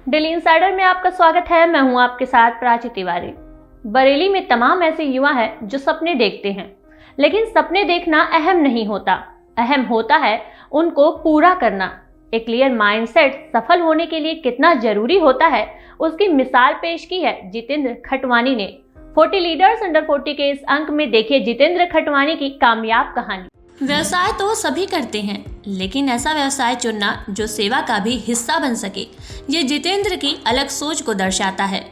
Daily insider में आपका स्वागत है। मैं हूं आपके साथ प्राची तिवारी। बरेली में तमाम ऐसे युवा हैं जो सपने देखते हैं, लेकिन सपने देखना अहम नहीं होता। अहम होता है उनको पूरा करना। एक क्लियर माइंडसेट सफल होने के लिए कितना जरूरी होता है, उसकी मिसाल पेश की है जितेंद्र खटवानी ने। 40 लीडर्स अंडर 40 के इस अंक में देखिए जितेंद्र खटवानी की कामयाब कहानी। व्यवसाय तो सभी करते हैं, लेकिन ऐसा व्यवसाय चुनना जो सेवा का भी हिस्सा बन सके, ये जितेंद्र की अलग सोच को दर्शाता है।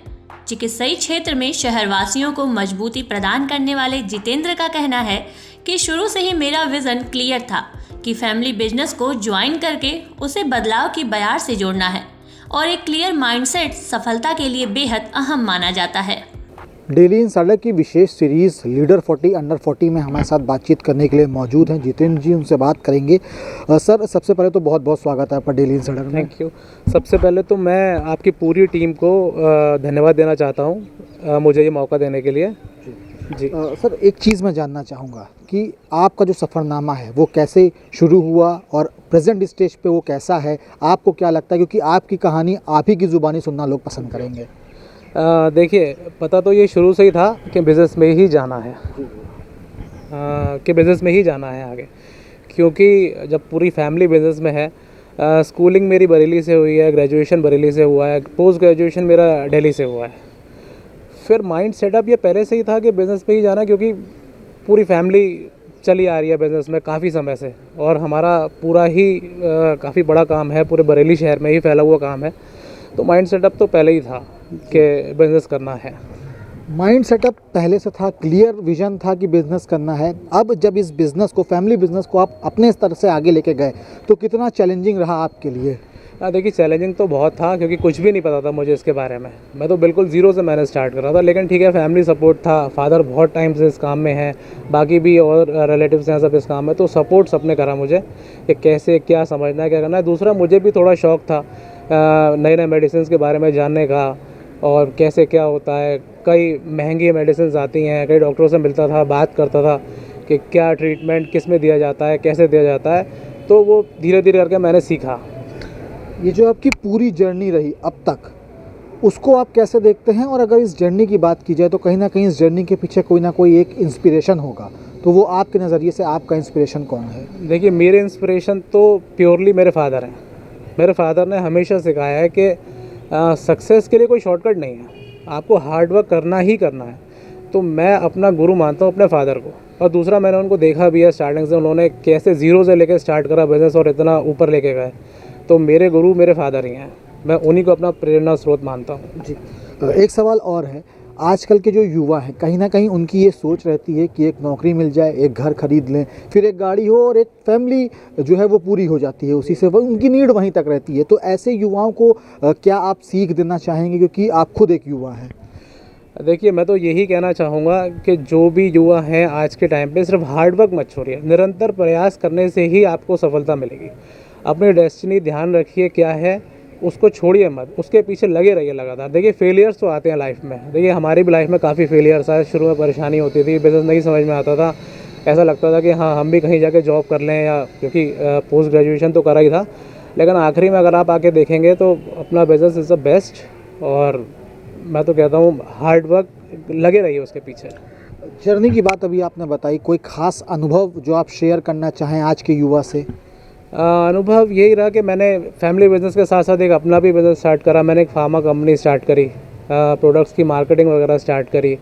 चिकित्सीय क्षेत्र में शहरवासियों को मजबूती प्रदान करने वाले जितेंद्र का कहना है कि शुरू से ही मेरा विजन क्लियर था कि फैमिली बिजनेस को ज्वाइन करके उसे बदलाव की बयार से जोड़ना है, और एक क्लियर माइंडसेट सफलता के लिए बेहद अहम माना जाता है। डेली इंसाइडर की विशेष सीरीज़ लीडर 40 अंडर 40 में हमारे साथ बातचीत करने के लिए मौजूद हैं जितेंद्र जी। उनसे बात करेंगे। सर, सबसे पहले तो बहुत बहुत स्वागत है आपका डेली इंसाइडर में। Thank you. सबसे पहले तो मैं आपकी पूरी टीम को धन्यवाद देना चाहता हूँ मुझे ये मौका देने के लिए जी। सर, एक चीज़ मैं जानना चाहूँगा कि आपका जो सफ़रनामा है वो कैसे शुरू हुआ और प्रेजेंट स्टेज पे वो कैसा है, आपको क्या लगता है? क्योंकि आपकी कहानी आप ही की ज़ुबानी सुनना लोग पसंद करेंगे। देखिए, पता तो ये शुरू से ही था कि बिज़नेस में ही जाना है, आगे, क्योंकि जब पूरी फैमिली बिज़नेस में है। स्कूलिंग मेरी बरेली से हुई है, ग्रेजुएशन बरेली से हुआ है, पोस्ट ग्रेजुएशन मेरा दिल्ली से हुआ है। फिर माइंड सेटअप ये पहले से ही था कि बिज़नेस में ही जाना, क्योंकि पूरी फैमिली चली आ रही है बिज़नेस में काफ़ी समय से, और हमारा पूरा ही काफ़ी बड़ा काम है, पूरे बरेली शहर में ही फैला हुआ काम है। तो माइंड सेटअप तो पहले ही था कि बिज़नेस करना है। माइंड सेटअप पहले से था, क्लियर विजन था कि बिज़नेस करना है। अब जब इस बिज़नेस को, फैमिली बिज़नेस को आप अपने स्तर से आगे लेके गए, तो कितना चैलेंजिंग रहा आपके लिए? देखिए, चैलेंजिंग तो बहुत था, क्योंकि कुछ भी नहीं पता था मुझे इसके बारे में। मैं तो बिल्कुल ज़ीरो से मैंने स्टार्ट कर रहा था, लेकिन ठीक है, फैमिली सपोर्ट था। फादर बहुत टाइम से इस काम में हैं, बाकी भी और रिलेटिव्स हैं सब इस काम में, तो सपोर्ट सबने करा मुझे कि कैसे क्या समझना है, क्या करना है। दूसरा, मुझे भी थोड़ा शौक़ था नए नए मेडिसिन के बारे में जानने का, और कैसे क्या होता है। कई महंगी मेडिसिन आती हैं, कई डॉक्टरों से मिलता था, बात करता था कि क्या ट्रीटमेंट किस में दिया जाता है, कैसे दिया जाता है। तो वो धीरे धीरे करके मैंने सीखा। ये जो आपकी पूरी जर्नी रही अब तक, उसको आप कैसे देखते हैं? और अगर इस जर्नी की बात की जाए तो कहीं ना कहीं इस जर्नी के पीछे कोई ना कोई एक इंस्पिरेशन होगा, तो वो आपके नज़रिए से आपका इंस्पिरेशन कौन है? देखिए, मेरे इंस्पिरेशन तो प्योरली मेरे फादर हैं। मेरे फादर ने हमेशा सिखाया है कि सक्सेस के लिए कोई शॉर्टकट नहीं है, आपको हार्ड वर्क करना ही करना है। तो मैं अपना गुरु मानता हूँ अपने फादर को। और दूसरा, मैंने उनको देखा भी है स्टार्टिंग से, उन्होंने कैसे ज़ीरो से लेकर स्टार्ट करा बिज़नेस और इतना ऊपर लेके गए। तो मेरे गुरु मेरे फादर ही हैं, मैं उन्हीं को अपना प्रेरणा स्रोत मानता हूँ जी। एक सवाल और है, आजकल के जो युवा हैं कहीं ना कहीं उनकी ये सोच रहती है कि एक नौकरी मिल जाए, एक घर खरीद लें, फिर एक गाड़ी हो और एक फैमिली जो है वो पूरी हो जाती है, उसी से वो उनकी नीड वहीं तक रहती है। तो ऐसे युवाओं को क्या आप सीख देना चाहेंगे, क्योंकि आप खुद एक युवा हैं? देखिए, मैं तो यही कहना चाहूँगा कि जो भी युवा हैं आज के टाइम पे, सिर्फ हार्ड वर्क मत छोड़िए। निरंतर प्रयास करने से ही आपको सफलता मिलेगी। अपनी डेस्टिनी ध्यान रखिए क्या है, उसको छोड़िए मत, उसके पीछे लगे रहिए लगातार। देखिए, फेलियर्स तो आते हैं लाइफ में। देखिए, हमारी भी लाइफ में काफ़ी फेलियर्स आए। शुरू में परेशानी होती थी, बिज़नेस नहीं समझ में आता था, ऐसा लगता था कि हाँ, हम भी कहीं जाके जॉब कर लें, या क्योंकि पोस्ट ग्रेजुएशन तो करा ही था। लेकिन आखिरी में अगर आप आके देखेंगे तो अपना बिज़नेस इज़ द बेस्ट। और मैं तो कहता हूँ हार्ड वर्क, लगे रहिए उसके पीछे। जर्नी की बात अभी आपने बताई, कोई ख़ास अनुभव जो आप शेयर करना चाहें आज के युवा से? अनुभव यही रहा कि मैंने फैमिली बिज़नेस के साथ साथ एक अपना भी बिज़नेस स्टार्ट करा। मैंने एक फार्मा कंपनी स्टार्ट करी, प्रोडक्ट्स की मार्केटिंग वगैरह स्टार्ट करी,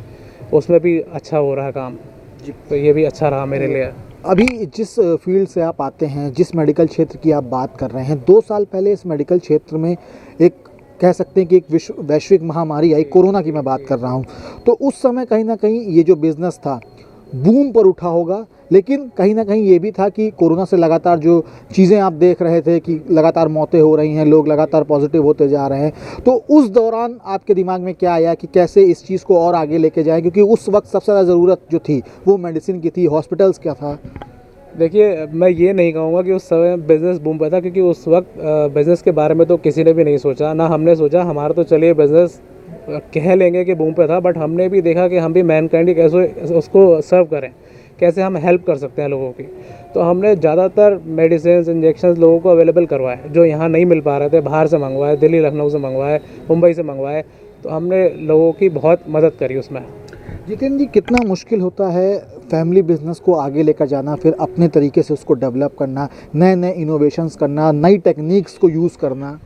उसमें भी अच्छा हो रहा है काम जी। तो ये भी अच्छा रहा मेरे लिए। अभी जिस फील्ड से आप आते हैं, जिस मेडिकल क्षेत्र की आप बात कर रहे हैं, 2 साल पहले इस मेडिकल क्षेत्र में एक कह सकते हैं कि एक वैश्विक महामारी आई, कोरोना की मैं बात कर रहा हूं। तो उस समय कहीं ना कहीं ये जो बिज़नेस था बूम पर उठा होगा, लेकिन कहीं ना कहीं ये भी था कि कोरोना से लगातार जो चीज़ें आप देख रहे थे कि लगातार मौतें हो रही हैं, लोग लगातार पॉजिटिव होते जा रहे हैं, तो उस दौरान आपके दिमाग में क्या आया कि कैसे इस चीज़ को और आगे लेके जाएं? क्योंकि उस वक्त सबसे ज़्यादा ज़रूरत जो थी वो मेडिसिन की थी, हॉस्पिटल्स क्या था। देखिए, मैं ये नहीं कहूँगा कि उस समय बिज़नेस बूम पे था, क्योंकि उस वक्त बिज़नेस के बारे में तो किसी ने भी नहीं सोचा, ना हमने सोचा। हमारा तो चलिए बिज़नेस कह लेंगे कि बूम पे था, बट हमने भी देखा कि हम भी मैनकाइंड कैसे उसको सर्व करें, कैसे हम हेल्प कर सकते हैं लोगों की। तो हमने ज़्यादातर मेडिसिन इंजेक्शन लोगों को अवेलेबल करवाए, जो यहाँ नहीं मिल पा रहे थे, बाहर से मंगवाए, दिल्ली लखनऊ से मंगवाए, मुंबई से मंगवाए। तो हमने लोगों की बहुत मदद करी उसमें। जितेंद्र जी, कितना मुश्किल होता है फैमिली बिजनेस को आगे लेकर जाना, फिर अपने तरीके से उसको डेवलप करना, नए नए इनोवेशंस करना, नई टेक्निक्स को यूज़ करना?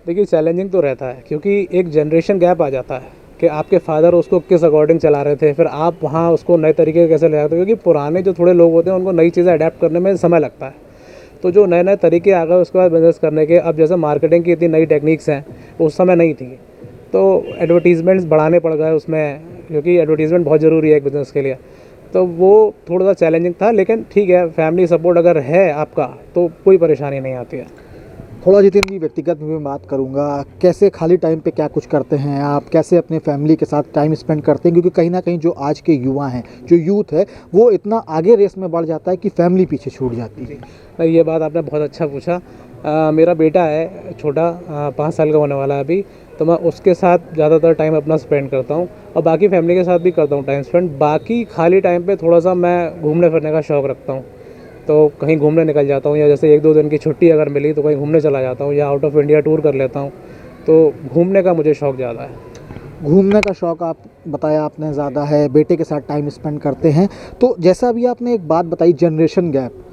देखिए चैलेंजिंग तो रहता है, क्योंकि एक जनरेशन गैप आ जाता है कि आपके फादर उसको किस अकॉर्डिंग चला रहे थे, फिर आप वहाँ उसको नए तरीके कैसे ले आते हो, क्योंकि पुराने जो थोड़े लोग होते हैं उनको नई चीज़ें अडेप्ट करने में समय लगता है। तो जो नए नए तरीके आ गए उसके बाद बिज़नेस करने के, अब जैसे मार्केटिंग की इतनी नई टेक्निक्स हैं उस समय नहीं थी, तो एडवर्टीज़मेंट्स बढ़ाने पड़ गए उसमें, क्योंकि एडवर्टीज़मेंट बहुत ज़रूरी है एक बिज़नेस के लिए। तो वो थोड़ा सा चैलेंजिंग था, लेकिन ठीक है, फैमिली सपोर्ट अगर है आपका तो कोई परेशानी नहीं आती है। थोड़ा जितेंद्र जी व्यक्तिगत में मैं बात करूंगा, कैसे खाली टाइम पे क्या कुछ करते हैं आप, कैसे अपने फैमिली के साथ टाइम स्पेंड करते हैं? क्योंकि कहीं ना कहीं जो आज के युवा हैं, जो यूथ है, वो इतना आगे रेस में बढ़ जाता है कि फैमिली पीछे छूट जाती है। नहीं, ये बात आपने बहुत अच्छा पूछा। मेरा बेटा है छोटा, 5 साल का होने वाला है अभी, तो मैं उसके साथ ज़्यादातर टाइम अपना स्पेंड करता हूँ, और बाकी फैमिली के साथ भी करता हूँ टाइम स्पेंड। बाकी खाली टाइम पे थोड़ा सा मैं घूमने फिरने का शौक़ रखता हूँ, तो कहीं घूमने निकल जाता हूँ, या जैसे 1-2 दिन की छुट्टी अगर मिली तो कहीं घूमने चला जाता हूँ, या आउट ऑफ इंडिया टूर कर लेता हूँ। तो घूमने का मुझे शौक़ ज़्यादा है। घूमने का शौक़ आप बताया आपने ज़्यादा है, बेटे के साथ टाइम स्पेंड करते हैं। तो जैसा अभी आपने एक बात बताई, जनरेशन गैप,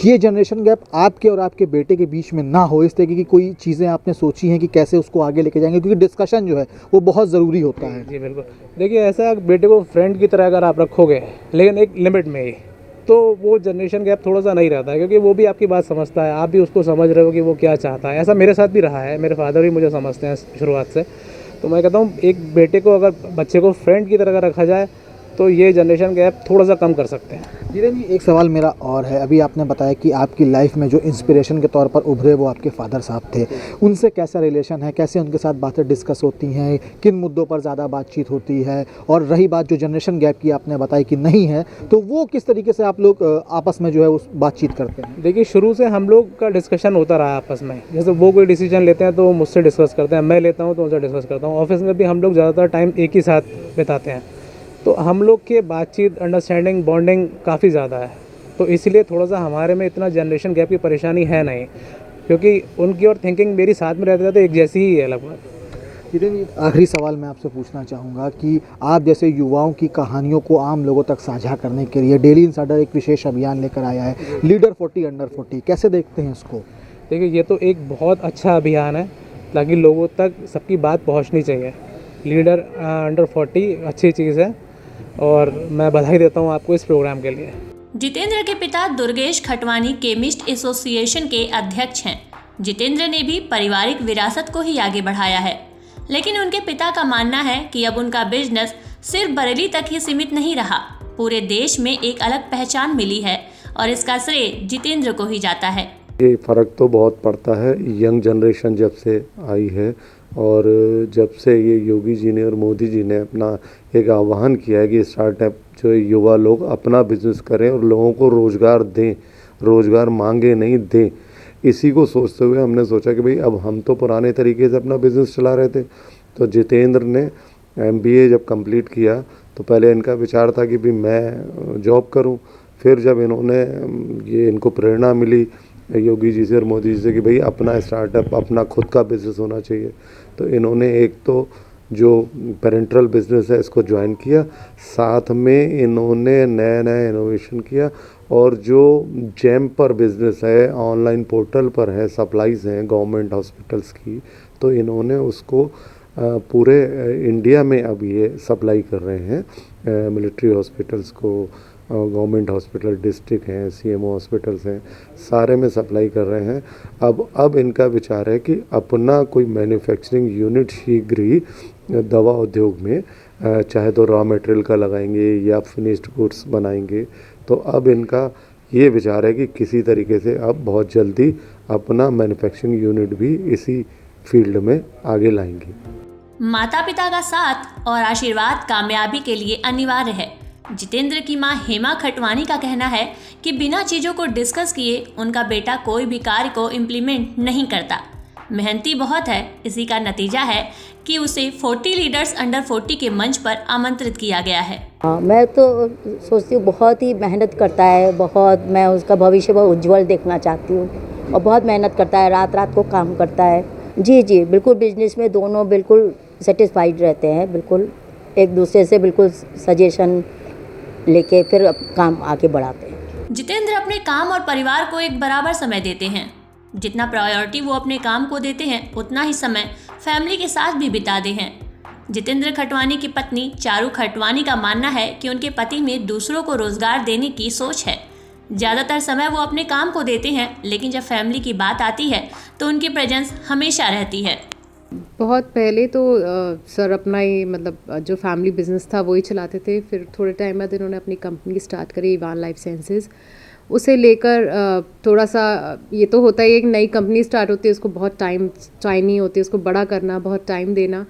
ये जनरेशन गैप आपके और आपके बेटे के बीच में ना हो, इस तरीके की कोई चीज़ें आपने सोची हैं कि कैसे उसको आगे लेके जाएंगे? क्योंकि डिस्कशन जो है वो बहुत ज़रूरी होता है। जी बिल्कुल। देखिए ऐसा, बेटे को फ्रेंड की तरह अगर आप रखोगे, लेकिन एक लिमिट में ही, तो वो जनरेशन गैप थोड़ा सा नहीं रहता है, क्योंकि वो भी आपकी बात समझता है, आप भी उसको समझ रहे हो कि वो क्या चाहता है। ऐसा मेरे साथ भी रहा है, मेरे फादर भी मुझे समझते हैं शुरुआत से। तो मैं कहता हूँ एक बेटे को अगर बच्चे को फ्रेंड की तरह अगर रखा जाए तो ये जनरेशन गैप थोड़ा सा कम कर सकते हैं। जितेंद्र जी, एक सवाल मेरा और है। अभी आपने बताया कि आपकी लाइफ में जो इंस्पिरेशन के तौर पर उभरे वो आपके फादर साहब थे, उनसे कैसा रिलेशन है, कैसे उनके साथ बातें डिस्कस होती हैं, किन मुद्दों पर ज़्यादा बातचीत होती है? और रही बात जो जनरेशन गैप की आपने बताई कि नहीं है, तो वो किस तरीके से आप लोग आपस में जो है उस बातचीत करते हैं? देखिए शुरू से हम लोग का डिस्कशन होता रहा आपस में। जैसे वो कोई डिसीजन लेते हैं तो वो मुझसे डिस्कस करते हैं, मैं लेता हूँ तो उनसे डिस्कस करता हूँ। ऑफिस में भी हम लोग ज़्यादातर टाइम एक ही साथ बिताते हैं, तो हम लोग के बातचीत, अंडरस्टैंडिंग, बॉन्डिंग काफ़ी ज़्यादा है। तो इसलिए थोड़ा सा हमारे में इतना जनरेशन गैप की परेशानी है नहीं, क्योंकि उनकी और थिंकिंग मेरी साथ में रहते रहते एक जैसी ही है लगभग। जितेंद्र जी, आखिरी सवाल मैं आपसे पूछना चाहूँगा कि आप जैसे युवाओं की कहानियों को आम लोगों तक साझा करने के लिए डेली इनसाइडर एक विशेष अभियान लेकर आया है, लीडर 40 अंडर 40, कैसे देखते हैं इसको? देखिए ये तो एक बहुत अच्छा अभियान है, ताकि लोगों तक सबकी बात पहुंचनी चाहिए। लीडर अंडर 40 अच्छी चीज़ है, और मैं बधाई देता हूं आपको इस प्रोग्राम के लिए। जितेंद्र के पिता दुर्गेश खटवानी केमिस्ट एसोसिएशन के अध्यक्ष हैं। जितेंद्र ने भी पारिवारिक विरासत को ही आगे बढ़ाया है, लेकिन उनके पिता का मानना है कि अब उनका बिजनेस सिर्फ बरेली तक ही सीमित नहीं रहा, पूरे देश में एक अलग पहचान मिली है और इसका श्रेय जितेंद्र को ही जाता है। ये फ़र्क तो बहुत पड़ता है, यंग जनरेशन जब से आई है, और जब से ये योगी जी ने और मोदी जी ने अपना एक आह्वान किया है कि स्टार्टअप जो युवा लोग अपना बिजनेस करें और लोगों को रोज़गार दें, रोज़गार मांगे नहीं दें, इसी को सोचते हुए हमने सोचा कि भाई अब हम तो पुराने तरीके से अपना बिज़नेस चला रहे थे। तो जितेंद्र ने MBA जब कंप्लीट किया तो पहले इनका विचार था कि भाई मैं जॉब करूं। फिर जब इनको प्रेरणा मिली योगी जी से और मोदी जी से कि भाई अपना स्टार्टअप, अपना खुद का बिज़नेस होना चाहिए, तो इन्होंने एक तो जो पेरेंटल बिज़नेस है इसको ज्वाइन किया, साथ में इन्होंने नया नया इनोवेशन किया, और जो जेम पर बिज़नेस है, ऑनलाइन पोर्टल पर है, सप्लाईज हैं गवर्नमेंट हॉस्पिटल्स की, तो इन्होंने उसको पूरे इंडिया में अब ये सप्लाई कर रहे हैं मिलिट्री हॉस्पिटल्स को, गवर्नमेंट हॉस्पिटल, डिस्ट्रिक्ट हैं, CMO हॉस्पिटल्स हैं, सारे में सप्लाई कर रहे हैं। अब इनका विचार है कि अपना कोई मैन्युफैक्चरिंग यूनिट शीघ्र ही दवा उद्योग में, चाहे तो रॉ मटेरियल का लगाएंगे या फिनिश्ड गुड्स बनाएंगे। तो अब इनका ये विचार है कि किसी तरीके से अब बहुत जल्दी अपना मैन्युफैक्चरिंग यूनिट भी इसी फील्ड में आगे लाएंगे। माता पिता का साथ और आशीर्वाद कामयाबी के लिए अनिवार्य है। जितेंद्र की मां हेमा खटवानी का कहना है कि बिना चीज़ों को डिस्कस किए उनका बेटा कोई भी कार्य को इम्प्लीमेंट नहीं करता। मेहनती बहुत है, इसी का नतीजा है कि उसे 40 लीडर्स अंडर 40 के मंच पर आमंत्रित किया गया है। हाँ, मैं तो सोचती हूँ बहुत ही मेहनत करता है, बहुत, मैं उसका भविष्य बहुत उज्जवल देखना चाहती हूँ और बहुत मेहनत करता है, रात रात को काम करता है। जी जी बिल्कुल, बिजनेस में दोनों बिल्कुल सेटिस्फाइड रहते हैं, बिल्कुल एक दूसरे से बिल्कुल सजेशन लेके फिर काम आगे बढ़ाते हैं। जितेंद्र अपने काम और परिवार को एक बराबर समय देते हैं। जितना प्रायोरिटी वो अपने काम को देते हैं उतना ही समय फैमिली के साथ भी बिताते हैं। जितेंद्र खटवानी की पत्नी चारू खटवानी का मानना है कि उनके पति में दूसरों को रोजगार देने की सोच है। ज़्यादातर समय वो अपने काम को देते हैं, लेकिन जब फैमिली की बात आती है तो उनकी प्रेजेंस हमेशा रहती है। बहुत पहले तो सर अपना ही मतलब जो फैमिली बिजनेस था वही चलाते थे। फिर थोड़े टाइम बाद इन्होंने अपनी कंपनी स्टार्ट करी इवान लाइफ साइंसेज। उसे लेकर थोड़ा सा ये तो होता है, एक नई कंपनी स्टार्ट होती है उसको बहुत टाइम चाहिए होती है, उसको बड़ा करना, बहुत टाइम देना,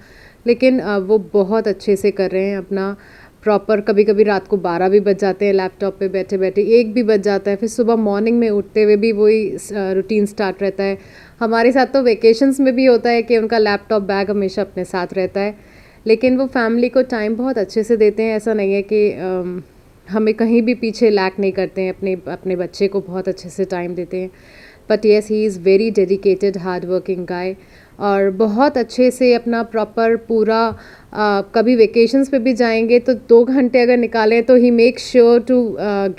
लेकिन वो बहुत अच्छे से कर रहे हैं अपना प्रॉपर। कभी कभी रात को 12 भी बज जाते हैं लैपटॉप पे बैठे बैठे, 1 भी बज जाता है। फिर सुबह मॉर्निंग में उठते हुए भी वही रूटीन स्टार्ट रहता है। हमारे साथ तो वेकेशंस में भी होता है कि उनका लैपटॉप बैग हमेशा अपने साथ रहता है, लेकिन वो फैमिली को टाइम बहुत अच्छे से देते हैं। ऐसा नहीं है कि हमें कहीं भी पीछे लैक नहीं करते हैं, अपने बच्चे को बहुत अच्छे से टाइम देते हैं। But yes, he is very dedicated hard working गाय और बहुत अच्छे से अपना प्रॉपर पूरा कभी वेकेशंस पे भी जाएंगे तो 2 घंटे अगर निकालें तो ही make sure to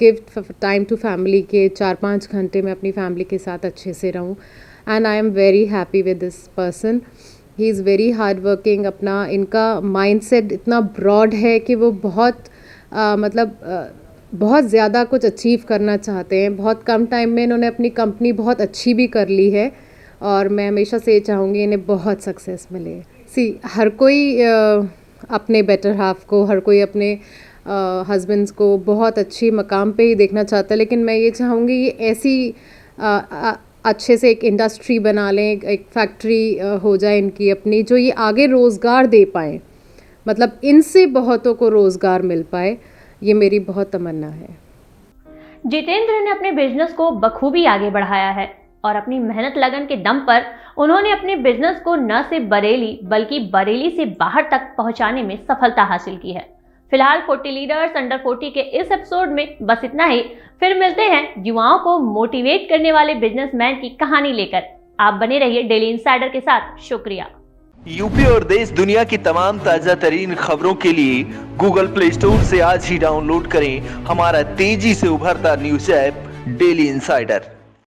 give time to family के 4-5 घंटे में अपनी फैमिली के साथ अच्छे से रहूं। And I am very happy with this person. He is very hard working. अपना इनका माइंडसेट इतना ब्रॉड है कि वो बहुत बहुत ज़्यादा कुछ अचीव करना चाहते हैं। बहुत कम टाइम में इन्होंने अपनी कंपनी बहुत अच्छी भी कर ली है और मैं हमेशा से ये चाहूँगी इन्हें बहुत सक्सेस मिले। हर कोई अपने बेटर हाफ को, हर कोई अपने हस्बैंड्स को बहुत अच्छी मकाम पे ही देखना चाहता है, लेकिन मैं ये चाहूँगी ये ऐसी अच्छे से एक इंडस्ट्री बना लें, एक फैक्ट्री हो जाए इनकी अपनी, जो ये आगे रोज़गार दे पाएँ, मतलब इनसे बहुतों को रोज़गार मिल पाए। ये मेरी बहुत तमन्ना है। जितेंद्र ने अपने बिजनेस को बखूबी आगे बढ़ाया है और अपनी मेहनत लगन के दम पर उन्होंने अपने बिजनेस को न सिर्फ बरेली बल्कि बरेली से बाहर तक पहुंचाने में सफलता हासिल की है। फिलहाल 40 लीडर्स अंडर 40 के इस एपिसोड में बस इतना ही। फिर मिलते हैं युवाओं को मोटिवेट करने वाले बिजनेसमैन की कहानी लेकर। आप बने रहिए डेली इनसाइडर के साथ। शुक्रिया। यूपी और देश दुनिया की तमाम ताजा तरीन खबरों के लिए गूगल प्ले स्टोर से आज ही डाउनलोड करें हमारा तेजी से उभरता न्यूज ऐप डेली इनसाइडर।